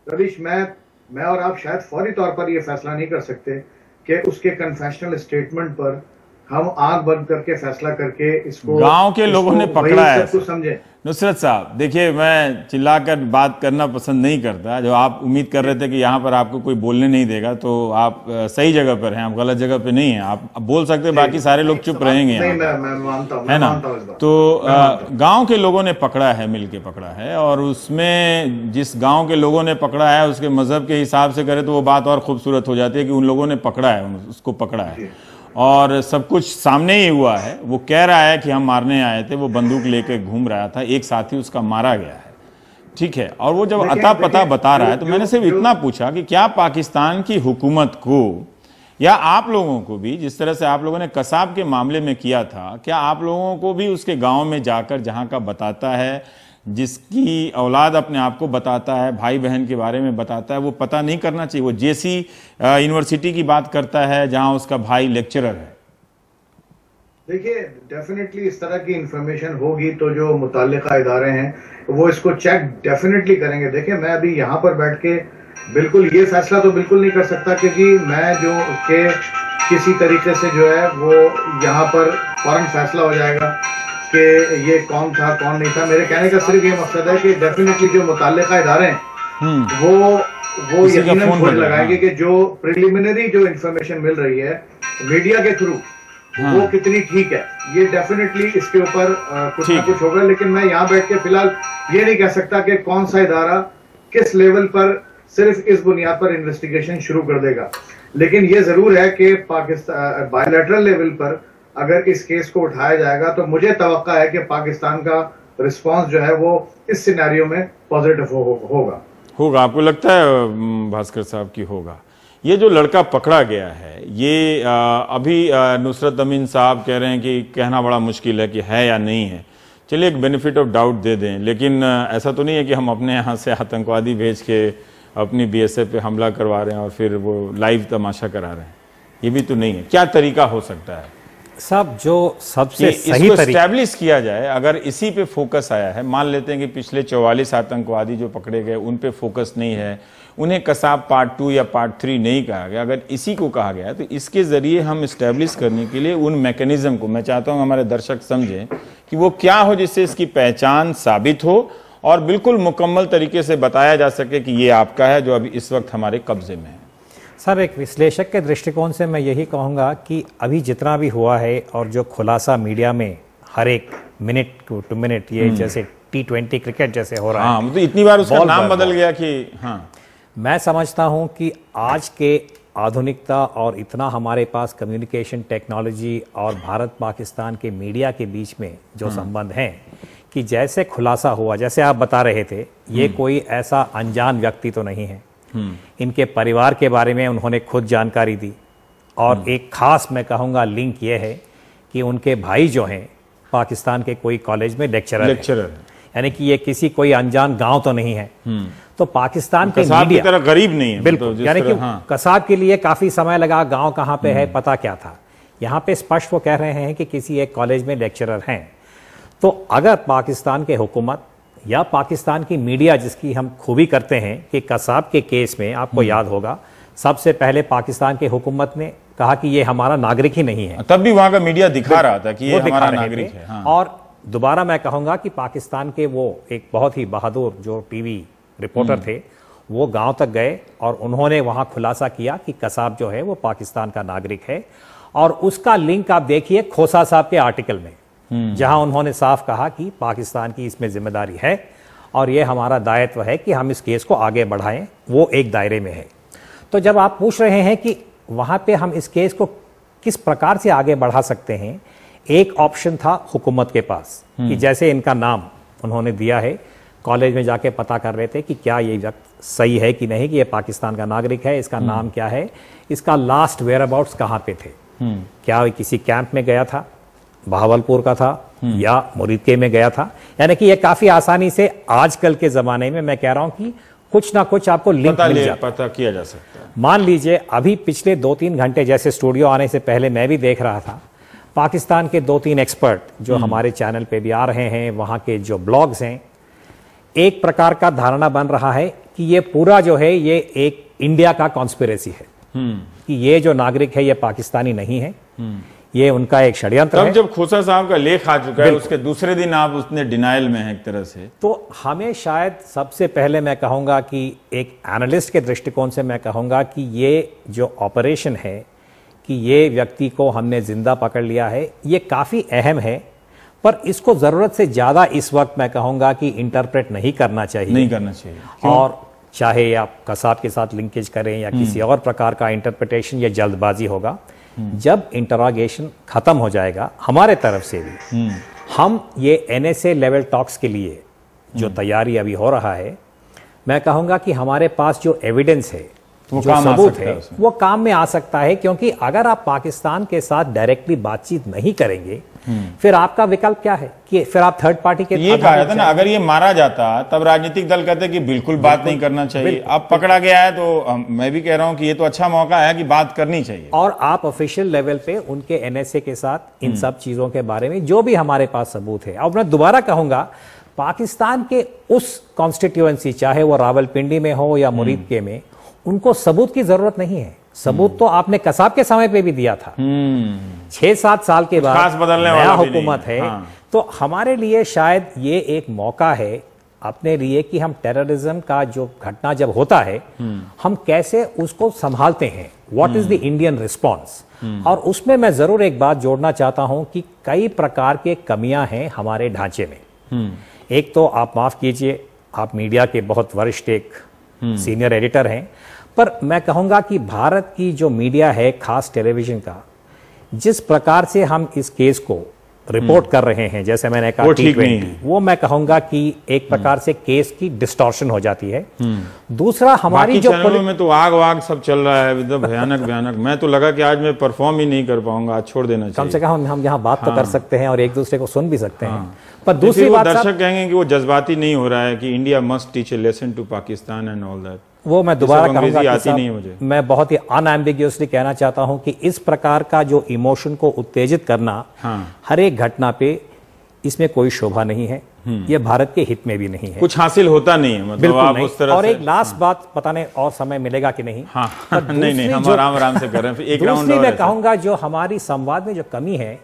S5: रवीश, मैं और आप शायद फौरी तौर पर ये फैसला नहीं कर सकते कि उसके कन्फेशनल स्टेटमेंट पर हम आंख बंद करके फैसला करके इसको
S1: गांव के लोगों ने पकड़ा है।
S5: सब समझे
S1: नुसरत साहब, देखिए मैं चिल्लाकर बात करना पसंद नहीं करता। जो आप उम्मीद कर रहे थे कि यहाँ पर आपको कोई बोलने नहीं देगा, तो आप सही जगह पर हैं, आप गलत जगह पे नहीं हैं। आप बोल सकते हैं, बाकी सारे लोग चुप रहेंगे,
S5: मैं मानता हूं,
S1: है ना? तो गांव के लोगों ने पकड़ा है, मिलके पकड़ा है, और उसमें जिस गांव के लोगों ने पकड़ा है उसके मजहब के हिसाब से करे तो वो बात और खूबसूरत हो जाती है कि उन लोगों ने पकड़ा है, उसको पकड़ा है और सब कुछ सामने ही हुआ है। वो कह रहा है कि हम मारने आए थे, वो बंदूक लेके घूम रहा था, एक साथी उसका मारा गया है, ठीक है। और वो जब अता पता बता रहा है तो मैंने सिर्फ इतना पूछा कि क्या पाकिस्तान की हुकूमत को या आप लोगों को भी, जिस तरह से आप लोगों ने कसाब के मामले में किया था, क्या आप लोगों को भी उसके गांव में जाकर, जहां का बताता है, जिसकी औलाद अपने आप को बताता है, भाई बहन के बारे में बताता है, वो पता नहीं करना चाहिए? वो जेसी यूनिवर्सिटी की बात करता है जहां उसका भाई लेक्चरर है।
S5: देखिए, डेफिनेटली इस तरह की इंफॉर्मेशन होगी तो जो मुताल्लिका इदारे हैं वो इसको चेक डेफिनेटली करेंगे। देखिए, मैं अभी यहाँ पर बैठ के बिल्कुल ये फैसला तो बिल्कुल नहीं कर सकता, क्योंकि मैं जो के किसी तरीके से जो है वो यहाँ पर फौरन फैसला हो जाएगा कि ये कौन था कौन नहीं था। मेरे कहने का सिर्फ ये मकसद है कि डेफिनेटली जो मुताल्लिका इदारे हैं वो यकीनन खोज लगाएंगे कि जो प्रिलिमिनरी जो इंफॉर्मेशन मिल रही है मीडिया के थ्रू वो कितनी ठीक है। ये डेफिनेटली इसके ऊपर कुछ ना कुछ होगा। लेकिन मैं यहाँ बैठ के फिलहाल ये नहीं कह सकता कि कौन सा इदारा किस लेवल पर सिर्फ इस बुनियाद पर इन्वेस्टिगेशन शुरू कर देगा। लेकिन ये जरूर है कि पाकिस्तान बायलैटरल लेवल पर अगर इस केस को उठाया जाएगा तो मुझे तवक्का है कि पाकिस्तान का रिस्पांस जो है वो इस सिनेरियो में पॉजिटिव होगा।
S1: आपको लगता है भास्कर साहब की होगा? ये जो लड़का पकड़ा गया है, ये अभी नुसरत अमीन साहब कह रहे हैं कि कहना बड़ा मुश्किल है कि है या नहीं है। चलिए एक बेनिफिट ऑफ डाउट दे दें, लेकिन ऐसा तो नहीं है कि हम अपने यहाँ से आतंकवादी भेज के अपनी बीएसएफ पे हमला करवा रहे हैं और फिर वो लाइव तमाशा करा रहे हैं। ये भी तो नहीं है। क्या तरीका हो सकता है
S6: सब जो सबसे सही
S1: इसको एस्टैब्लिश किया जाए? अगर इसी पे फोकस आया है, मान लेते हैं कि पिछले 44 आतंकवादी जो पकड़े गए उन पे फोकस नहीं है, उन्हें कसाब पार्ट 2 या पार्ट 3 नहीं कहा गया, अगर इसी को कहा गया तो इसके जरिए हम एस्टैब्लिश करने के लिए उन मैकेनिज्म को, मैं चाहता हूं हमारे दर्शक समझें कि वो क्या हो जिससे इसकी पहचान साबित हो और बिल्कुल मुकम्मल तरीके से बताया जा सके कि ये आपका है जो अभी इस वक्त हमारे कब्जे में है।
S6: सर, एक विश्लेषक के दृष्टिकोण से मैं यही कहूँगा कि अभी जितना भी हुआ है और जो खुलासा मीडिया में हर एक मिनट टू मिनट ये जैसे T20 क्रिकेट जैसे हो रहा है,
S1: हाँ, तो इतनी बार उसका नाम बदल गया कि हाँ,
S6: मैं समझता हूँ कि आज के आधुनिकता और इतना हमारे पास कम्युनिकेशन टेक्नोलॉजी और भारत पाकिस्तान के मीडिया के बीच में जो संबंध हैं कि जैसे खुलासा हुआ, जैसे आप बता रहे थे, ये कोई ऐसा अनजान व्यक्ति तो नहीं है। इनके परिवार के बारे में उन्होंने खुद जानकारी दी और एक खास मैं कहूँगा लिंक ये है कि उनके भाई जो हैं पाकिस्तान के कोई कॉलेज में लेक्चरर है, यानी कि ये किसी कोई अनजान गांव तो नहीं है। तो पाकिस्तान के
S1: कसाब
S6: मीडिया
S1: की तरह गरीब नहीं है,
S6: बिल्कुल, यानी कि कसाब के लिए काफी समय लगा, गांव कहाँ पे है पता क्या था। यहाँ पे स्पष्ट वो कह रहे हैं कि किसी एक कॉलेज में लेक्चरर हैं। तो अगर पाकिस्तान के हुकूमत या पाकिस्तान की मीडिया, जिसकी हम खूबी करते हैं कि कसाब के केस में आपको याद होगा सबसे पहले पाकिस्तान की हुकूमत ने कहा कि ये हमारा नागरिक ही नहीं है,
S1: तब भी वहां का मीडिया दिखा रहा था कि ये हमारा नागरिक है। हाँ।
S6: और दोबारा मैं कहूंगा कि पाकिस्तान के वो एक बहुत ही बहादुर जो टीवी रिपोर्टर थे, वो गांव तक गए और उन्होंने वहां खुलासा किया कि कसाब जो है वो पाकिस्तान का नागरिक है। और उसका लिंक आप देखिए खोसा साहब के आर्टिकल में, जहां उन्होंने साफ कहा कि पाकिस्तान की इसमें जिम्मेदारी है और यह हमारा दायित्व है कि हम इस केस को आगे बढ़ाएं, वो एक दायरे में है। तो जब आप पूछ रहे हैं कि वहां पे हम इस केस को किस प्रकार से आगे बढ़ा सकते हैं, एक ऑप्शन था हुकूमत के पास कि जैसे इनका नाम उन्होंने दिया है, कॉलेज में जाके पता कर रहे थे कि क्या ये व्यक्ति सही है कि नहीं, कि ये पाकिस्तान का नागरिक है, इसका नाम क्या है, इसका लास्ट वेयर अबाउट्स कहाँ पे थे, क्या किसी कैंप में गया था, बहावलपुर का था या मुरीदके में गया था। यानी कि ये काफी आसानी से आजकल के जमाने में मैं कह रहा हूं कि कुछ ना कुछ आपको लिंक मिल जाता,
S1: पता किया जा सकता है।
S6: मान लीजिए अभी पिछले 2-3 घंटे, जैसे स्टूडियो आने से पहले मैं भी देख रहा था, पाकिस्तान के 2-3 एक्सपर्ट जो हमारे चैनल पे भी आ रहे हैं, वहां के जो ब्लॉग्स हैं, एक प्रकार का धारणा बन रहा है कि ये पूरा जो है ये एक इंडिया का कॉन्स्पिरेसी है, कि ये जो नागरिक है ये पाकिस्तानी नहीं है, ये उनका एक षड्यंत्र है।
S1: जब खोसा साहब का लेख आ चुका है, उसके दूसरे दिन आप उसने डिनाइल में है एक तरह से,
S6: तो हमें शायद सबसे पहले मैं कहूंगा कि एक एनालिस्ट के दृष्टिकोण से मैं कहूंगा कि ये जो ऑपरेशन है, कि ये व्यक्ति को हमने जिंदा पकड़ लिया है, ये काफी अहम है, पर इसको जरूरत से ज्यादा इस वक्त मैं कहूंगा कि इंटरप्रेट नहीं करना चाहिए। और चाहे आप कसाब के साथ लिंकेज करें या किसी और प्रकार का इंटरप्रिटेशन, ये जल्दबाजी होगा। जब इंटरोगेशन खत्म हो जाएगा हमारे तरफ से भी, हम ये NSA लेवल टॉक्स के लिए जो तैयारी अभी हो रहा है, मैं कहूंगा कि हमारे पास जो एविडेंस है, जो सबूत है, वो काम में आ सकता है। क्योंकि अगर आप पाकिस्तान के साथ डायरेक्टली बातचीत नहीं करेंगे, फिर आपका विकल्प क्या है कि फिर आप थर्ड पार्टी के,
S1: ये कहा जाता ना, अगर ये मारा जाता तब राजनीतिक दल कहते कि बिल्कुल बात नहीं करना चाहिए। अब पकड़ा गया है तो मैं भी कह रहा हूं कि ये तो अच्छा मौका है कि बात करनी चाहिए।
S6: और आप ऑफिशियल लेवल पे उनके NSA के साथ इन सब चीजों के बारे में जो भी हमारे पास सबूत है, और मैं दोबारा कहूंगा पाकिस्तान के उस कॉन्स्टिट्यूएंसी, चाहे वो रावलपिंडी में हो या मुरीदके में, उनको सबूत की जरूरत नहीं है। सबूत तो आपने कसाब के समय पे भी दिया था। 6-7 साल के बाद नया हुकूमत है। तो हमारे लिए शायद ये एक मौका है अपने लिए कि हम टेररिज्म का जो घटना जब होता है, हम कैसे उसको संभालते हैं, what is the Indian response. और उसमें मैं जरूर एक बात जोड़ना चाहता हूं कि कई प्रकार के कमियां हैं हमारे ढांचे में। एक तो आप माफ कीजिए, आप मीडिया के बहुत वरिष्ठ एक सीनियर एडिटर हैं, पर मैं कहूंगा कि भारत की जो मीडिया है, खास टेलीविजन का, जिस प्रकार से हम इस केस को रिपोर्ट कर रहे हैं, जैसे मैंने कहा T20, वो मैं कहूंगा कि एक प्रकार से केस की डिस्टॉर्शन हो जाती है। दूसरा, हमारी जो
S1: चैनलों में तो आग वाग सब चल रहा है, भयानक भयानक। मैं तो लगा कि आज मैं परफॉर्म ही नहीं कर पाऊंगा, आज छोड़ देना चाहिए।
S6: कम से कम हम यहाँ बात तो कर सकते हैं और एक दूसरे को सुन भी सकते हैं। पर दूसरी बात,
S1: दर्शक कहेंगे कि वो जज्बाती नहीं हो रहा है कि India must teach a lesson to Pakistan and all that.
S6: वो मैं दोबारा कहूंगा कि
S1: आती नहीं मुझे।
S6: मैं बहुत ही अनएम्बिग्यूअसली कहना चाहता हूं कि इस प्रकार का जो इमोशन को उत्तेजित करना हर एक घटना पे, इसमें कोई शोभा नहीं है, ये भारत के हित में भी नहीं है,
S1: कुछ हासिल होता नहीं है, मतलब
S6: बिल्कुल
S1: आप
S6: नहीं।
S1: उस तरह
S6: और
S1: से
S6: एक लास्ट बात, पता नहीं और समय मिलेगा कि नहीं।
S1: नहीं हम आराम से कर रहे हैं, एक राउंड
S6: दूसरी मैं कहूंगा जो हमारी संवाद में जो कमी है,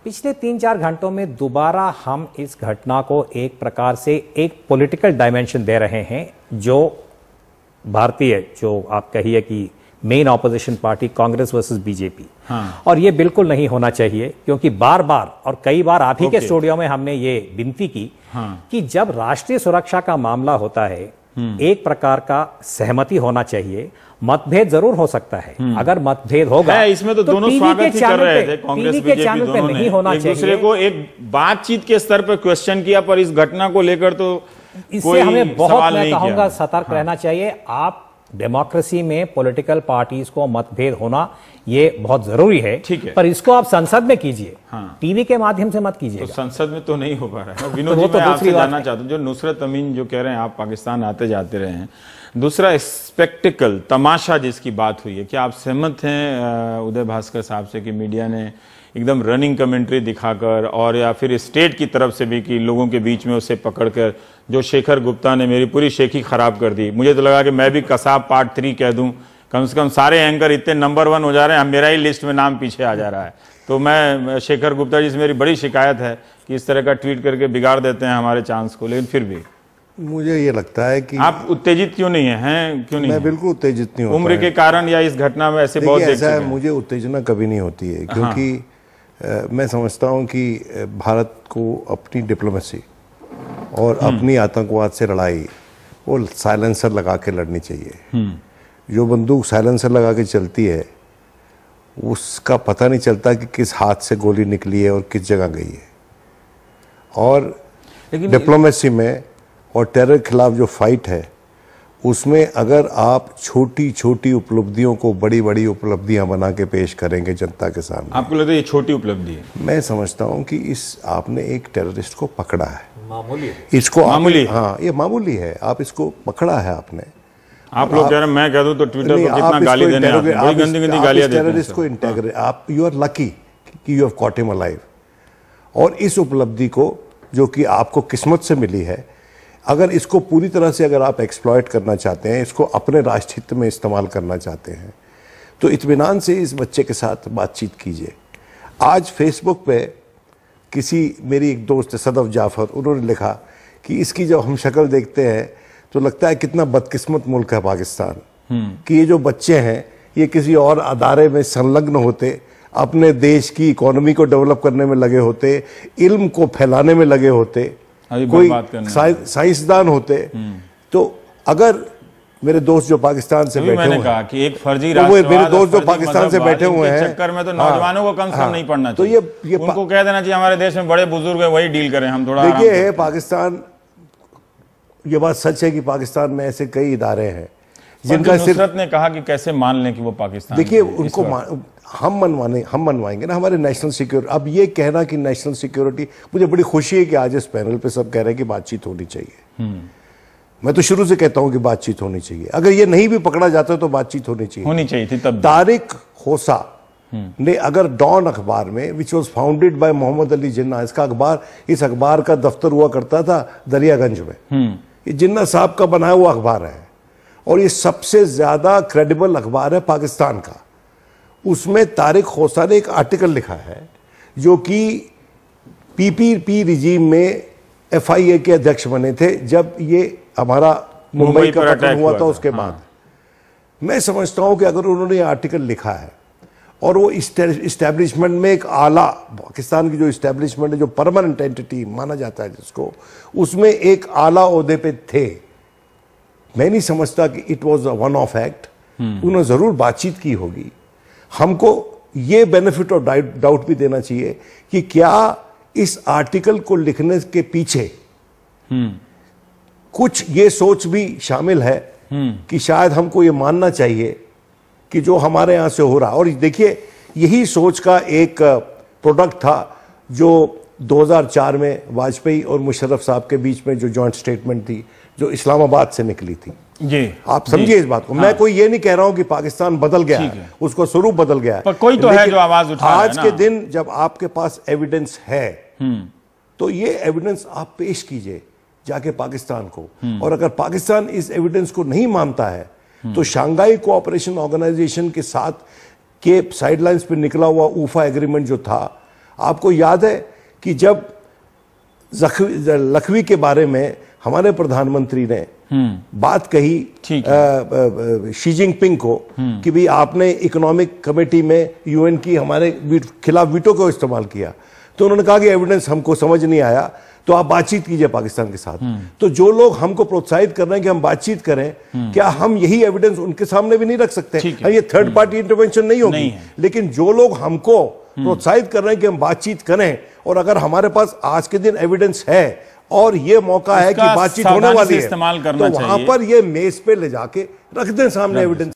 S6: पिछले 3-4 घंटों में दोबारा हम इस घटना को एक प्रकार से एक पॉलिटिकल डायमेंशन दे रहे हैं, जो भारतीय, जो आप कहिए कि main opposition party Congress versus BJP, और ये बिल्कुल नहीं होना चाहिए, क्योंकि बार बार और कई बार आप ही के स्टूडियो में हमने ये विनती की कि जब राष्ट्रीय सुरक्षा का मामला होता है, एक प्रकार का सहमति होना चाहिए। मतभेद जरूर हो सकता है, अगर मतभेद होगा
S1: इसमें तो दोनों स्वागत ही कर रहे थे, कांग्रेस बीजेपी दोनों ने एक दूसरे को एक बातचीत के स्तर पर क्वेश्चन किया, पर इस घटना को लेकर तो
S6: इससे हमें बहुत, मैं कहूंगा, सतर्क रहना चाहिए। आप डेमोक्रेसी में पॉलिटिकल पार्टीज को मतभेद होना ये बहुत जरूरी है,
S1: ठीक है,
S6: पर इसको आप संसद में कीजिए, टीवी के माध्यम से मत कीजिए।
S1: तो संसद में तो नहीं हो पा रहा है। विनोद जी, मैं आपसे जानना चाहता हूं, जो नुसरत अमीन जो कह रहे हैं आप पाकिस्तान आते जाते रहे हैं, दूसरा स्पेक्टिकल तमाशा जिसकी बात हुई है, क्या आप सहमत हैं उदय भास्कर साहब से कि मीडिया ने एकदम रनिंग कमेंट्री दिखाकर, और या फिर स्टेट की तरफ से भी कि लोगों के बीच में उसे पकड़कर, जो शेखर गुप्ता ने मेरी पूरी शेखी खराब कर दी, मुझे तो लगा कि मैं भी कसाब पार्ट 3 कह दूं, कम से कम सारे एंकर इतने नंबर 1 हो जा रहे हैं, मेरा ही लिस्ट में नाम पीछे आ जा रहा है। तो मैं शेखर गुप्ता जी से मेरी बड़ी शिकायत है कि इस तरह का ट्वीट करके बिगाड़ देते हैं हमारे चांस को, लेकिन फिर भी
S7: मुझे ये लगता है कि
S1: आप उत्तेजित क्यों नहीं हैं, क्यों नहीं?
S7: मैं बिल्कुल उत्तेजित नहीं हूं,
S1: उम्र के कारण या इस घटना में ऐसे बहुत
S7: ऐसा है, मुझे उत्तेजना कभी नहीं होती है, क्योंकि मैं समझता हूं कि भारत को अपनी डिप्लोमेसी और अपनी आतंकवाद से लड़ाई वो साइलेंसर लगा के लड़नी चाहिए। जो बंदूक साइलेंसर लगा के चलती है उसका पता नहीं चलता कि किस हाथ से गोली निकली है और किस जगह गई है। और डिप्लोमेसी में और टेरर के खिलाफ जो फाइट है उसमें अगर आप छोटी छोटी उपलब्धियों को बड़ी बड़ी उपलब्धियां बना के पेश करेंगे जनता के सामने,
S1: आपको लगता है ये छोटी उपलब्धि है?
S7: मैं समझता हूं कि आपने एक टेररिस्ट को पकड़ा है,
S6: मामूली है,
S7: इसको
S1: मामूली,
S7: हाँ ये मामूली है, आप इसको पकड़ा है आपने।
S1: आप लोग कह रहे हैं, मैं कह दूं तो ट्विटर पर कितना गाली देने आते हैं, बड़ी गंदी गंदी गालियां देते हैं।
S7: टेररिस्ट को इंटेग्रेट, आप यू आर लकी कि you have caught him alive, और इस उपलब्धि को जो कि आपको किस्मत से मिली है, अगर इसको पूरी तरह से अगर आप एक्सप्लॉइट करना चाहते हैं, इसको अपने राष्ट्र हित में इस्तेमाल करना चाहते हैं, तो इत्मीनान से इस बच्चे के साथ बातचीत कीजिए। आज फेसबुक पे मेरी एक दोस्त सदफ जाफर, उन्होंने लिखा कि इसकी जब हम शक्ल देखते हैं तो लगता है कितना बदकिस्मत मुल्क है पाकिस्तान, कि ये जो बच्चे हैं ये किसी और अदारे में संलग्न होते, अपने देश की इकोनॉमी को डेवलप करने में लगे होते, इल्म को फैलाने में लगे होते, कोई साइंसदान होते। तो अगर मेरे दोस्त जो पाकिस्तान से बैठे हुए हैं,
S1: कहा कि एक फर्जी
S7: मेरे दोस्त जो पाकिस्तान से बैठे हुए हैं,
S1: चक्कर में तो नौजवानों को कम से कम नहीं पढ़ना चाहिए। तो ये उनको कह देना चाहिए हमारे देश में बड़े बुजुर्ग है वही डील करें, हम थोड़ा
S7: देखिए पाकिस्तान, ये बात सच है कि पाकिस्तान में ऐसे कई इदारे हैं जिनका
S1: नुसरत ने कहा कि कैसे मान लें कि वो पाकिस्तान,
S7: देखिए उनको हम मनवाएंगे ना हमारे नेशनल सिक्योरिटी। अब ये कहना कि नेशनल सिक्योरिटी, मुझे बड़ी खुशी है कि आज इस पैनल पे सब कह रहे हैं कि बातचीत होनी चाहिए। मैं तो शुरू से कहता हूं कि बातचीत होनी चाहिए, अगर ये नहीं भी पकड़ा जाता तो बातचीत होनी चाहिए
S1: थी तब।
S7: तारिक खोसा ने अगर डॉन अखबार में, which was founded by Mohammad Ali Jinnah, इस अखबार का दफ्तर हुआ करता था दरियागंज में, ये जिन्ना साहब का बनाया हुआ अखबार है और ये सबसे ज्यादा क्रेडिबल अखबार है पाकिस्तान का। उसमें तारिक खोसा ने एक आर्टिकल लिखा है जो कि पीपीपी रिजीम में एफआईए के अध्यक्ष बने थे जब ये हमारा मुंबई का पतन हुआ था उसके बाद। मैं समझता हूं कि अगर उन्होंने आर्टिकल लिखा है और वो इस्टेब्लिशमेंट में एक आला, पाकिस्तान की जो इस्टेब्लिशमेंट है, जो परमानेंट एंटिटी माना जाता है जिसको, उसमें एक आला ओहदे पे थे, मैं नहीं समझता कि it was a one of act. उन्होंने जरूर बातचीत की होगी। हमको ये बेनिफिट ऑफ डाउट भी देना चाहिए कि क्या इस आर्टिकल को लिखने के पीछे कुछ ये सोच भी शामिल है कि शायद हमको ये मानना चाहिए कि जो हमारे यहां से हो रहा, और देखिए यही सोच का एक प्रोडक्ट था जो 2004 में वाजपेयी और मुशर्रफ साहब के बीच में जो जॉइंट स्टेटमेंट थी, जो इस्लामाबाद से निकली थी।
S1: जी,
S7: आप समझिए इस बात को। मैं कोई ये नहीं कह रहा हूं कि पाकिस्तान बदल गया है, उसको स्वरूप बदल गया है,
S1: पर कोई तो है जो आवाज उठा रहा है
S7: आज
S1: ना।
S7: के दिन जब आपके पास एविडेंस है तो ये एविडेंस आप पेश कीजिए जाके पाकिस्तान को, और अगर पाकिस्तान इस एविडेंस को नहीं मानता है तो शंघाई कोऑपरेशन ऑर्गेनाइजेशन के साथ के साइडलाइंस पे निकला हुआ ऊफा एग्रीमेंट जो था, आपको याद है कि जब लखवी के बारे में हमारे प्रधानमंत्री ने बात कही शी जिनपिंग को कि भाई आपने इकोनॉमिक कमेटी में यूएन की हमारे खिलाफ वीटो को इस्तेमाल किया, तो उन्होंने कहा कि एविडेंस हमको समझ नहीं आया, तो आप बातचीत कीजिए पाकिस्तान के साथ। तो जो लोग हमको प्रोत्साहित कर रहे हैं कि हम बातचीत करें, क्या हम यही एविडेंस उनके सामने भी नहीं रख सकते? ये थर्ड पार्टी इंटरवेंशन नहीं होगी, लेकिन जो लोग हमको प्रोत्साहित कर रहे हैं कि हम बातचीत करें, और अगर हमारे पास आज के दिन एविडेंस है और ये मौका है कि बातचीत होने वाली है, तो वहां पर ये मेज पे ले जाके रख दें सामने एविडेंस।